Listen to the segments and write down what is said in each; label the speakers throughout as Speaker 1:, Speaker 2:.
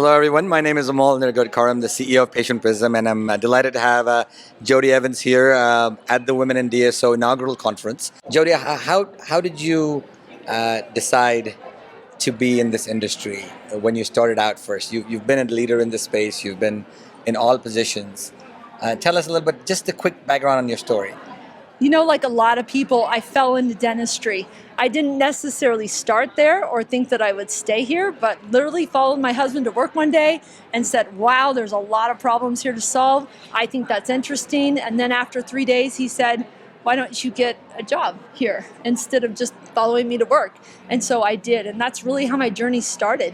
Speaker 1: Hello, everyone. My name is Amol Nirgudkar. I'm the CEO of Patient Prism, and I'm delighted to have Jodi Evans here at the Women in DSO inaugural conference. Jodi, how did you decide to be in this industry when you started out first? You've been a leader in this space. You've been in all positions. Tell us a little bit, just a quick background on your story.
Speaker 2: You know, like a lot of people, I fell into dentistry. I didn't necessarily start there or think that I would stay here, but literally followed my husband to work one day and said, wow, there's a lot of problems here to solve. I think that's interesting. And then after 3 days, he said, why don't you get a job here instead of just following me to work? And so I did. And that's really how my journey started.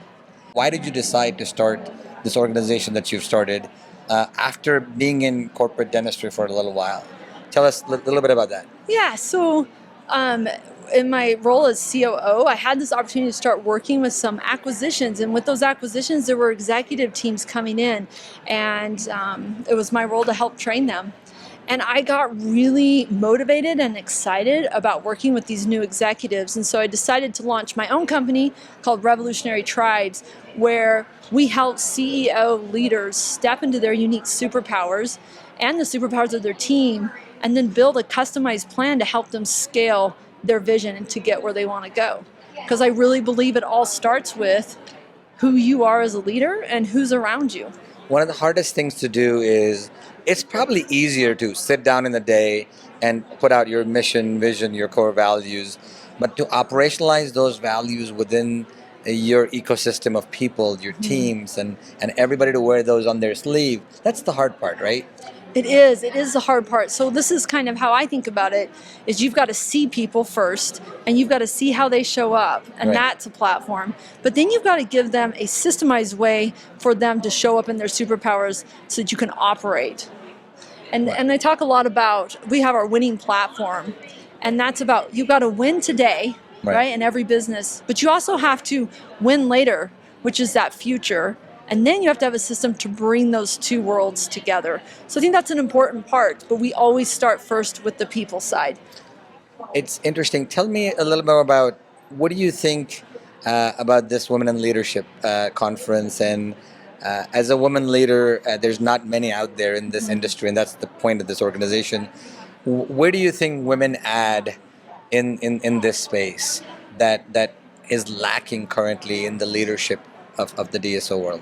Speaker 1: Why did you decide to start this organization that you've started after being in corporate dentistry for a little while? Tell us a little bit about that.
Speaker 2: Yeah, so in my role as COO, I had this opportunity to start working with some acquisitions. And with those acquisitions, there were executive teams coming in. And it was my role to help train them. And I got really motivated and excited about working with these new executives. And so I decided to launch my own company called Revolutionary Tribes, where we help CEO leaders step into their unique superpowers and the superpowers of their team, and then build a customized plan to help them scale their vision and to get where they want to go. Because I really believe it all starts with who you are as a leader and who's around you.
Speaker 1: One of the hardest things to do is, it's probably easier to sit down in the day and put out your mission, vision, your core values, but to operationalize those values within your ecosystem of people, your teams, and everybody to wear those on their sleeve, that's the hard part, right?
Speaker 2: It is the hard part. So this is kind of how I think about it, is you've got to see people first, and you've got to see how they show up, and that's a platform. But then you've got to give them a systemized way for them to show up in their superpowers so that you can operate. And I talk a lot about, we have our winning platform, and that's about, you've got to win today, right, in every business, but you also have to win later, which is that future. And then you have to have a system to bring those two worlds together. So I think that's an important part, but we always start first with the people side.
Speaker 1: It's interesting. Tell me a little more about, what do you think about this Women in Leadership conference? And as a woman leader, there's not many out there in this industry, and that's the point of this organization. Where do you think women add in this space that is lacking currently in the leadership of the DSO world?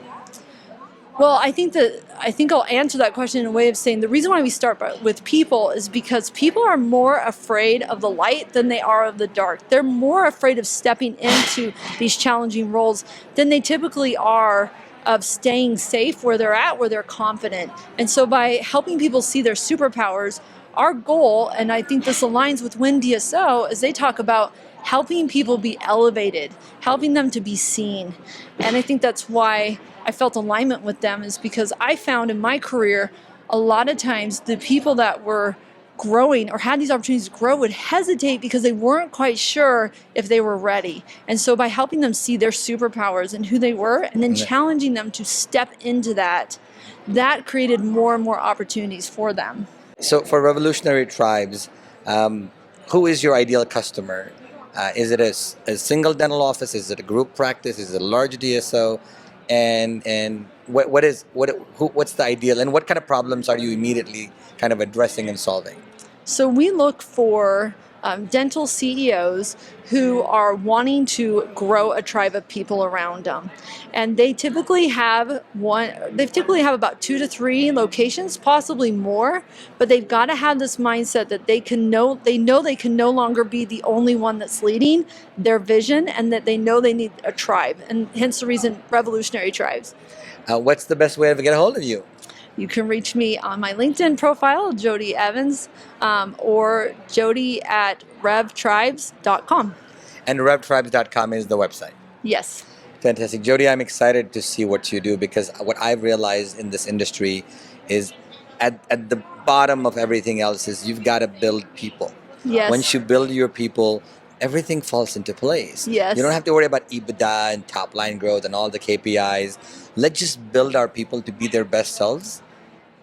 Speaker 2: Well, I think I'll answer that question in a way of saying the reason why we start with people is because people are more afraid of the light than they are of the dark. They're more afraid of stepping into these challenging roles than they typically are of staying safe where they're at, where they're confident. And so by helping people see their superpowers, our goal, and I think this aligns with WinDSO, is they talk about helping people be elevated, helping them to be seen. And I think that's why I felt alignment with them, is because I found in my career, a lot of times the people that were growing or had these opportunities to grow would hesitate because they weren't quite sure if they were ready. And so by helping them see their superpowers and who they were, and then challenging them to step into that created more and more opportunities for them.
Speaker 1: So for Revolutionary Tribes, who is your ideal customer? Is it a single dental office? Is it a group practice? Is it a large DSO? And what's the ideal? And what kind of problems are you immediately kind of addressing and solving?
Speaker 2: So we look for dental CEOs who are wanting to grow a tribe of people around them, and they typically have about 2 to 3 locations, possibly more. But they've got to have this mindset that they know they can no longer be the only one that's leading their vision, and that they know they need a tribe, and hence the reason Revolutionary Tribes.
Speaker 1: What's the best way to get a hold of you?
Speaker 2: You can reach me on my LinkedIn profile, Jodi Evans, or Jodi at revtribes.com.
Speaker 1: And revtribes.com is the website.
Speaker 2: Yes.
Speaker 1: Fantastic. Jodi, I'm excited to see what you do, because what I've realized in this industry is at the bottom of everything else is you've got to build people.
Speaker 2: Yes.
Speaker 1: Once you build your people, everything falls into place.
Speaker 2: Yes.
Speaker 1: You don't have to worry about EBITDA and top line growth and all the KPIs. Let's just build our people to be their best selves,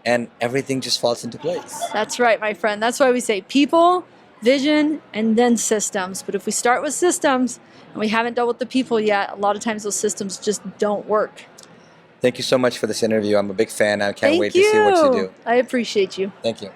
Speaker 1: and everything just falls into place.
Speaker 2: That's right, my friend. That's why we say people, vision, and then systems. But if we start with systems and we haven't dealt with the people yet, a lot of times those systems just don't work.
Speaker 1: Thank you so much for this interview. I'm a big fan. I can't
Speaker 2: Thank
Speaker 1: wait
Speaker 2: you.
Speaker 1: to see what you do.
Speaker 2: I appreciate you.
Speaker 1: Thank you.